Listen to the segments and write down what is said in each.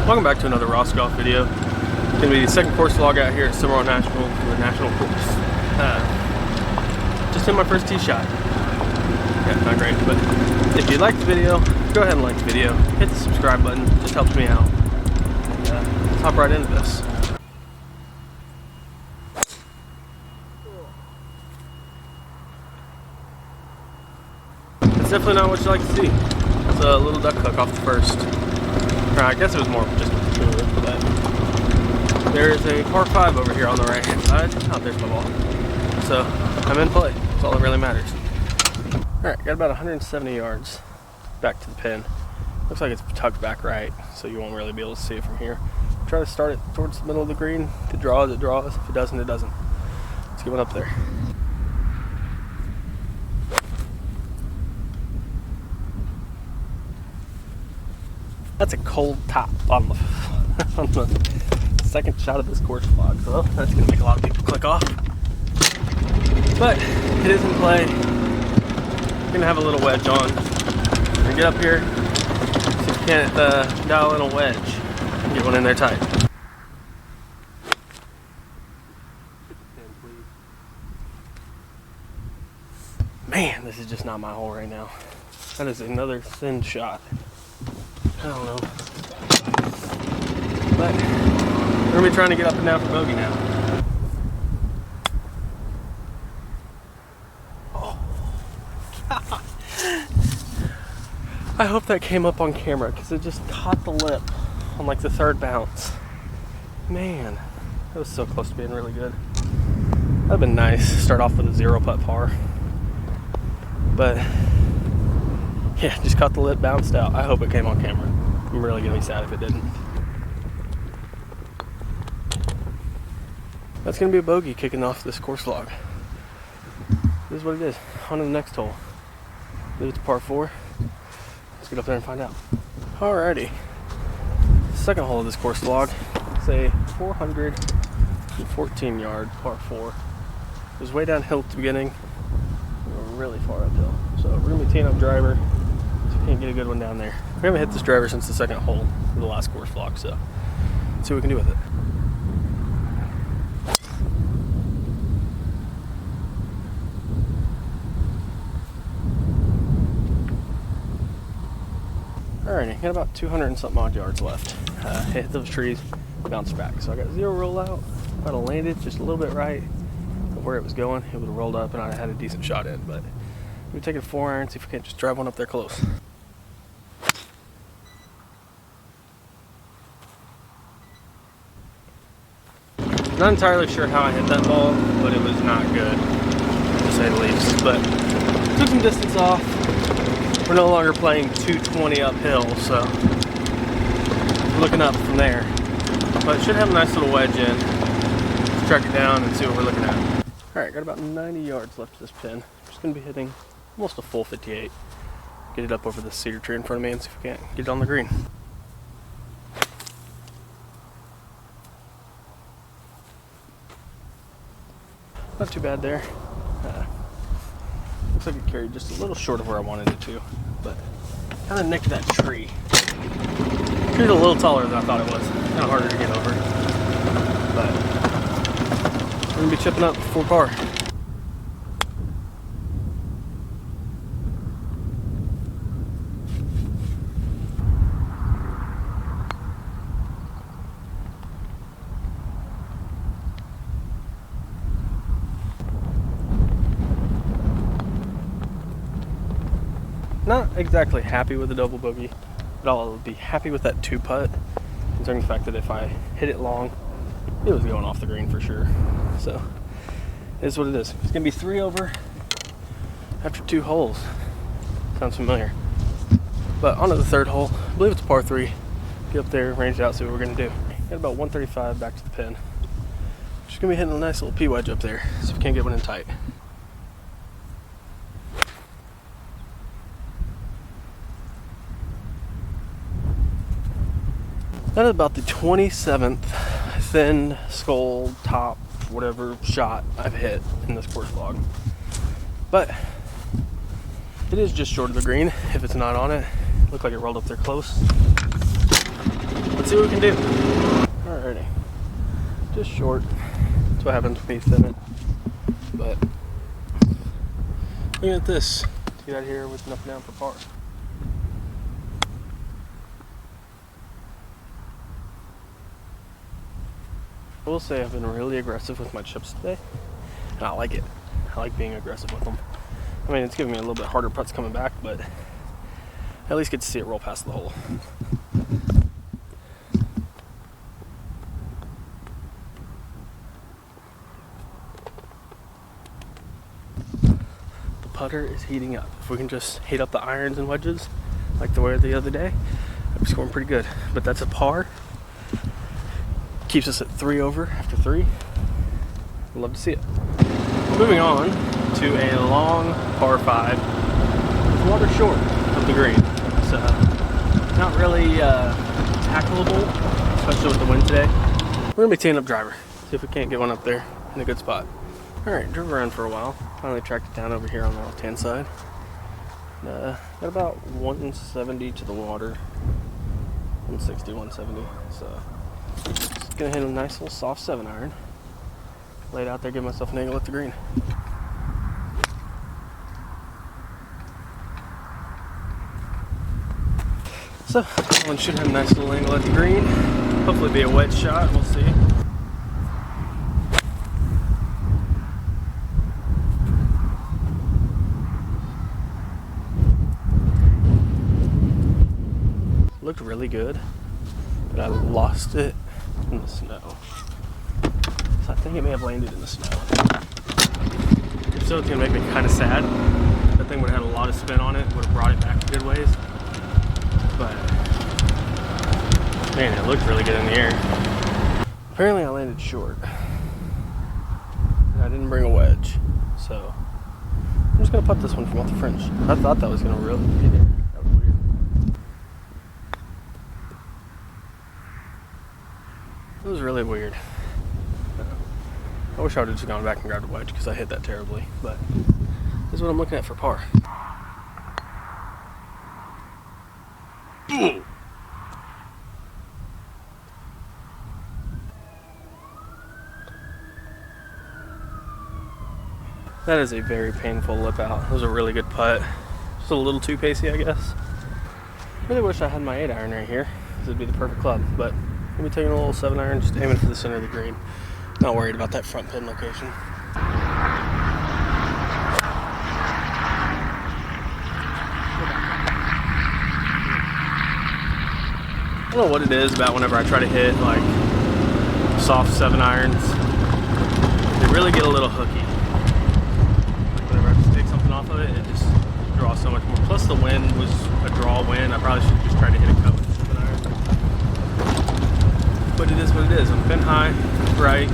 Welcome back to another Ross Golf video. It's going to be the second course vlog out here at Cimarron National for the national course. Just hit my first tee shot. Yeah, not great, but if you like the video, go ahead and like the video. Hit the subscribe button, it just helps me out. And, let's hop right into this. It's definitely not what you like to see. It's a little duck hook off the first. I guess it was more just a tool, but there is a par 5 over here on the right hand side. Oh, there's my ball. So I'm in play. That's all that really matters. Alright, got about 170 yards back to the pin. Looks like it's tucked back right, so you won't really be able to see it from here. Try to start it towards the middle of the green. If it draws, it draws. If it doesn't, it doesn't. Let's get one up there. That's a cold top on the second shot of this course vlog, so that's going to make a lot of people click off. But it is in play. We're going to have a little wedge on. We're going to get up here, see if we can't dial in a wedge and get one in there tight. Man, this is just not my hole right now. That is another thin shot. I don't know. But we're going to be trying to get up and down for bogey now. Oh, God. I hope that came up on camera because it just caught the lip on like the third bounce. Man, that was so close to being really good. That would have been nice. Start off with a 0 putt par. But yeah, just caught the lip, bounced out. I hope it came on camera. I'm really gonna be sad if it didn't. That's gonna be a bogey kicking off this course vlog. This is what it is. On to the next hole. I believe it's par 4. Let's get up there and find out. Alrighty. Second hole of this course vlog. It's a 414 yard par 4. It was way downhill at the beginning. We were really far uphill. So we're gonna be teeing up driver. Can't get a good one down there. We haven't hit this driver since the second hole of the last course vlog, so let's see what we can do with it. Alrighty, got about 200 and something odd yards left. Hit those trees, bounced back. So I got 0 rollout. If I'd have landed just a little bit right of where it was going, it would have rolled up and I'd have had a decent shot in. But we're taking a 4-iron, see if we can't just drive one up there close. Not entirely sure how I hit that ball, but it was not good, to say the least. But took some distance off. We're no longer playing 220 uphill, so we're looking up from there. But it should have a nice little wedge in. Let's track it down and see what we're looking at. Alright, got about 90 yards left to this pin. Just going to be hitting almost a full 58. Get it up over the cedar tree in front of me and see if we can't get it on the green. Not too bad there. Looks like it carried just a little short of where I wanted it to, but kind of nicked that tree. Tree's a little taller than I thought it was. Kind of harder to get over, but we're gonna be chipping up before par. Not exactly happy with the double bogey, but I'll be happy with that 2 putt, considering the fact that if I hit it long, it was going off the green for sure. So, it is what it is. It's going to be 3 over after 2 holes. Sounds familiar. But on to the third hole. I believe it's par 3. Get up there, range it out, see what we're going to do. Got about 135 back to the pin. Just going to be hitting a nice little P wedge up there, so we can't get one in tight. That is about the 27th thin skull top whatever shot I've hit in this course vlog. But it is just short of the green if it's not on it. Looked like it rolled up there close. let's see what we can do. Alrighty. Just short. That's what happens with me thinning. But look at this. Get out here with enough down for par. I will say I've been really aggressive with my chips today, and I like it. I like being aggressive with them. I mean, it's giving me a little bit harder putts coming back, but I at least get to see it roll past the hole. The putter is heating up. If we can just heat up the irons and wedges like the way the other day, I'd be scoring pretty good. But that's a par. Keeps us at 3 over after 3. I'd love to see it. Moving on to a long par 5 with water short of the green. So not really tackleable, especially with the wind today. We're gonna be teeing up driver. See if we can't get one up there in a good spot. All right, drove around for a while. Finally tracked it down over here on the left-hand side. Got about 170 to the water. 160, 170. So just gonna hit a nice little soft 7-iron. Lay it out there, give myself an angle at the green. So that one should have a nice little angle at the green. Hopefully be a wedge shot, we'll see. Looked really good, but I lost it in the snow. So I think it may have landed in the snow. If so, it's gonna make me kind of sad. That thing would have had a lot of spin on it, would have brought it back a good ways. But man, it looked really good in the air. Apparently I landed short. And I didn't bring a wedge. So I'm just gonna putt this one from off the fringe. I thought that was gonna really be there. That was weird. It was really weird. I wish I would have just gone back and grabbed a wedge because I hit that terribly, but this is what I'm looking at for par. Ooh. That is a very painful lip out. It was a really good putt. Just a little too pacey, I guess. Really wish I had my 8-iron right here. This would be the perfect club, but I'm gonna be taking a little 7-iron, just aiming for the center of the green. Not worried about that front pin location. I don't know what it is about whenever I try to hit like soft 7-irons. They really get a little hooky. Like whenever I just take something off of it, it just draws so much more. Plus the wind was a draw wind. I probably should just try to hit a cut with the 7-iron. But it is what it is. I'm pin high, right.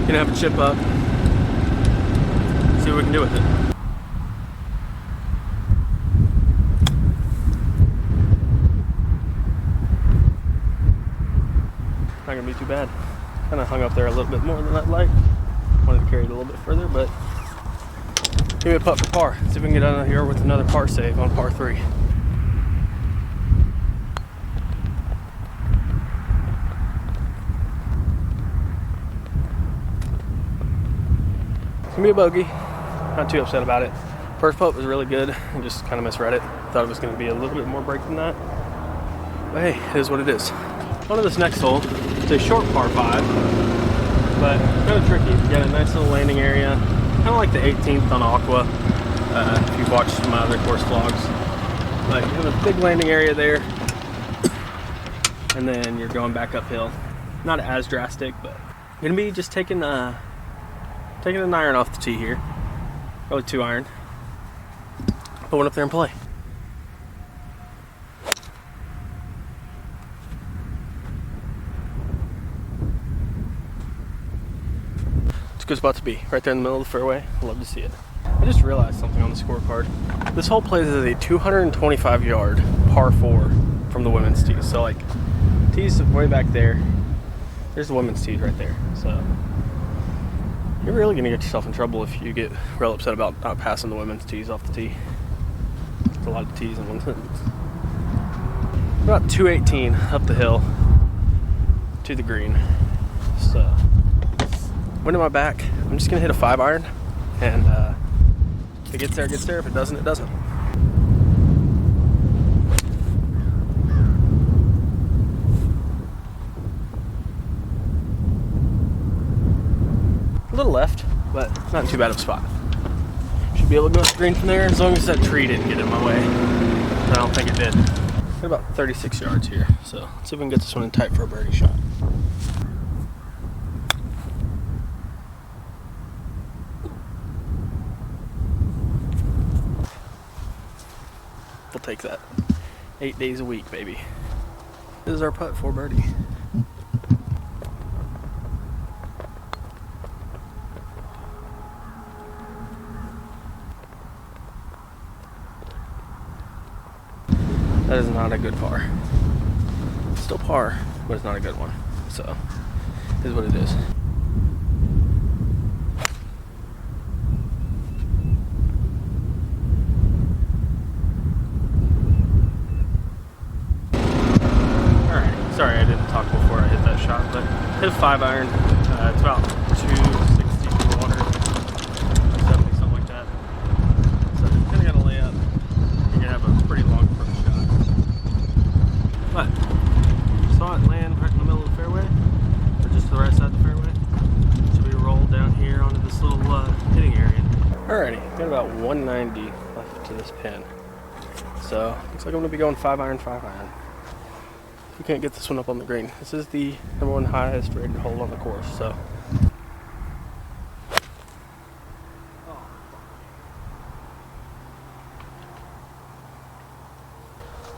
Gonna have a chip up. See what we can do with it. Not gonna be too bad. Kind of hung up there a little bit more than I'd like. Wanted to carry it a little bit further, but give me a putt for par. See if we can get out of here with another par save on par 3. It's gonna be a bogey. Not too upset about it. First putt was really good. I just kind of misread it. Thought it was gonna be a little bit more break than that. But hey, it is what it is. On to this next hole. It's a short par 5, but kind of tricky. You got a nice little landing area, kind of like the 18th on Aqua, if you've watched my other course vlogs. But you have a big landing area there, and then you're going back uphill. Not as drastic, but I'm gonna be just taking an iron off the tee here, probably 2-iron. Put one up there and play. It's a good spot to be, right there in the middle of the fairway. I love to see it. I just realized something on the scorecard. This hole plays as a 225-yard par 4 from the women's tee. So like, tees way back there. There's the women's tees right there. So you're really gonna get yourself in trouble if you get real upset about not passing the women's tees off the tee. It's a lot of tees in one sentence. About 218 up the hill to the green. So, wind in my back. I'm just gonna hit a 5-iron, and if it gets there, it gets there. If it doesn't, it doesn't. A little left, but not too bad of a spot. Should be able to go to the green from there as long as that tree didn't get in my way. I don't think it did. Got about 36 yards here, so let's see if we can get this one in tight for a birdie shot. We'll take that. 8 days a week, baby. This is our putt for birdie. That is not a good par. Still par, but it's not a good one. So, it is what it is. Alright, sorry I didn't talk before I hit that shot, but hit a 5-iron. It's about 260, 270, something like that. So, kind of got to lay up. You're going to have a pretty long approach shot. But, saw it land right in the middle of the fairway, or just to the right side of the fairway. Should be rolled down here onto this little hitting area. Alrighty, got about 190 left to this pin. So, looks like I'm going to be going 5-iron, 5-iron. We can't get this one up on the green. This is the #1 highest rated hole on the course, so.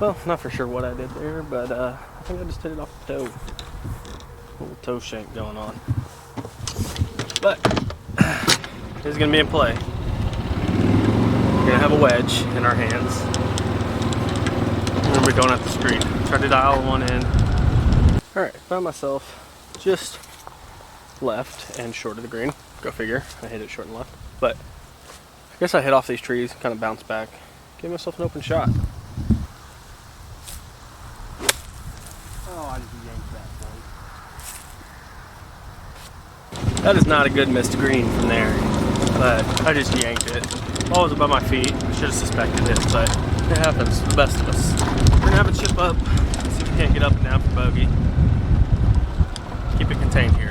Well, not for sure what I did there, but I think I just hit it off the toe. Little toe shank going on. But, this is going to be in play. We're going to have a wedge in our hands. And we're going at the screen. Try to dial one in. Alright, found myself just left and short of the green. Go figure. I hit it short and left. But, I guess I hit off these trees, kind of bounced back. Gave myself an open shot. I just yanked that one. That is not a good missed green from there, but I just yanked it. Ball was above my feet. Should have suspected it, but it happens to the best of us. We're gonna have a chip up. See if we can't get up and down for bogey. Keep it contained here.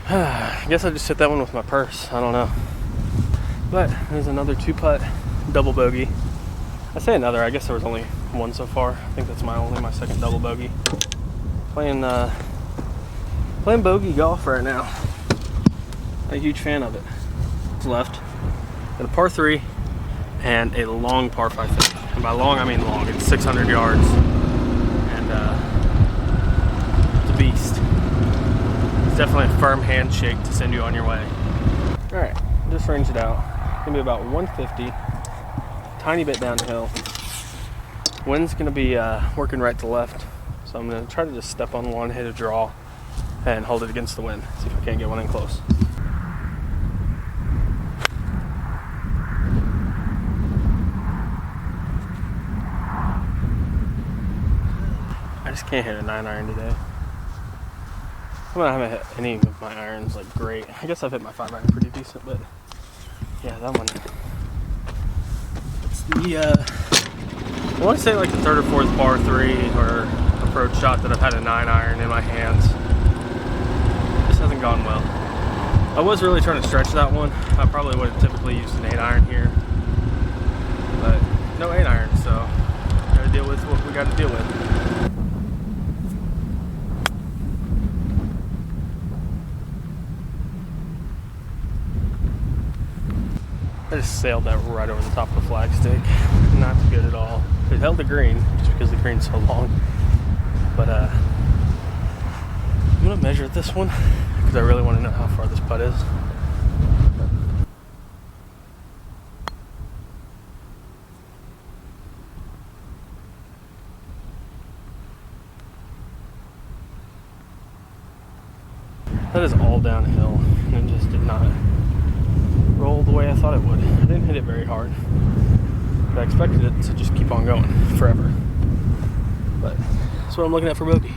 I guess I just hit that one with my purse. I don't know. But there's another 2-putt double bogey. I say another. I guess there was only one so far. I think that's only my second double bogey. Playing bogey golf right now. A huge fan of it. It's left. Got a par 3 and a long par 5 finish. And by long, I mean long. It's 600 yards. And it's a beast. It's definitely a firm handshake to send you on your way. Alright, just range it out. It's gonna be about 150. Tiny bit downhill. Wind's gonna be working right to left. So I'm gonna try to just step on one, hit a draw, and hold it against the wind. See if I can't get one in close. I just can't hit a 9-iron today. I haven't hit any of my irons like great. I guess I've hit my 5-iron pretty decent, but yeah, that one. It's the I want to say like the 3rd or 4th par 3 or approach shot that I've had a 9-iron in my hands. This hasn't gone well. I was really trying to stretch that one. I probably would have typically used an 8-iron here, but no 8-iron, so gotta deal with what we got to deal with. I just sailed that right over the top of the flagstick. Not good at all. It held the green, just because the green's so long. But I'm gonna measure this one because I really want to know how far this putt is. That is all downhill, and it just did not roll the way I thought it would. I didn't hit it very hard, but I expected it to just keep on going forever. But that's what I'm looking at for bogey.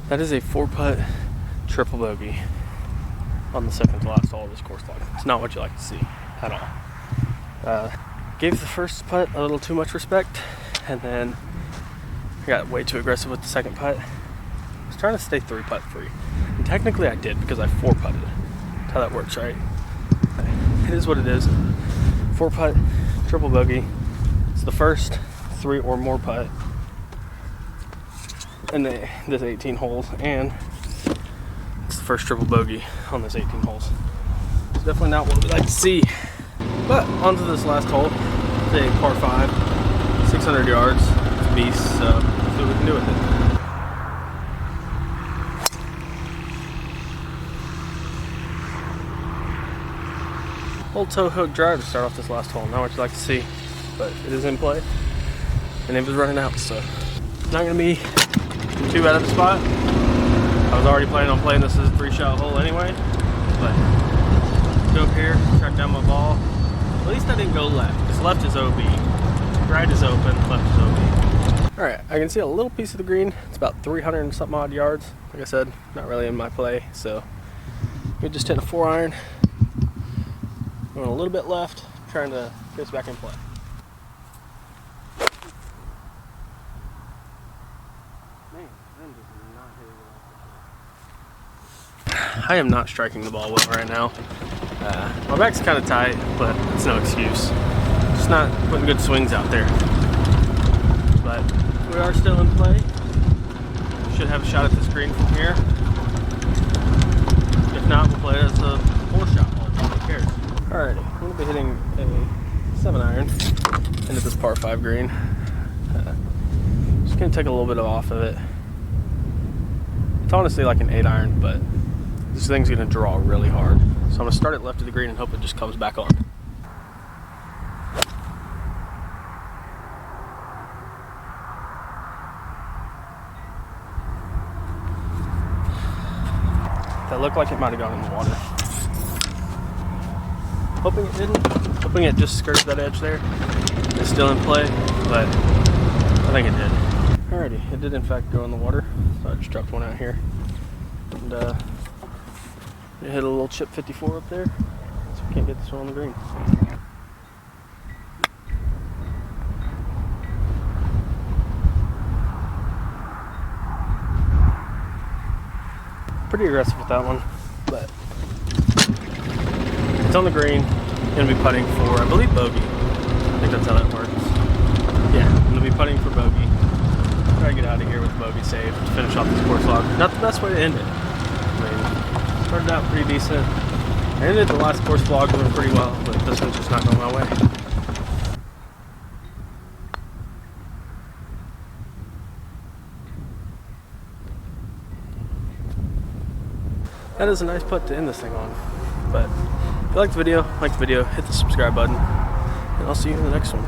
That is a 4-putt triple bogey on the second to last hole of this course log. It's not what you like to see at all. Gave the first putt a little too much respect, and then I got way too aggressive with the second putt. I was trying to stay 3-putt free, and technically I did because I 4-putted. That's how that works, right? It is what it is. 4-putt triple bogey. It's the first 3 or more putt in this 18 holes, and it's the first triple bogey on this 18 holes. It's definitely not what we like to see. But onto this last hole. It's a par 5, 600 yards. It's a beast, so let's see what we can do with it. Old toe hook drive to start off this last hole. Not what you like to see, but it is in play, and it was running out, so not gonna be too bad of a spot. I was already planning on playing this as a 3-shot hole anyway, but go up here, track down my ball. At least I didn't go left, because left is OB. Right is open, left is OB. Alright, I can see a little piece of the green. It's about 300 and something odd yards. Like I said, not really in my play, so we just hit a 4-iron. Going a little bit left, trying to get us back in play. I am not striking the ball well right now. My back's kind of tight, but it's no excuse. Just not putting good swings out there. But we are still in play. Should have a shot at this green from here. If not, we'll play it as a 4-shot hole. Who cares? Alrighty, I'm going to be hitting a 7-iron into this par 5 green. Just going to take a little bit off of it. It's honestly like an 8-iron, but this thing's going to draw really hard. So I'm going to start it left of the green and hope it just comes back on. That looked like it might have gone in the water. Hoping it didn't. Hoping it just skirted that edge there. It's still in play, but I think it did. Alrighty, it did in fact go in the water. So I just dropped one out here. And it hit a little chip 54 up there, so we can't get this one on the green. Pretty aggressive with that one, but it's on the green. Gonna be putting for, I believe, bogey. I think that's how that works. Yeah, I'm gonna be putting for bogey. Try to get out of here with bogey save to finish off this course log. Not the best way to end it. Started out pretty decent. I ended the last course vlog going pretty well, but this one's just not going my way. That is a nice putt to end this thing on. But if you liked the video, hit the subscribe button, and I'll see you in the next one.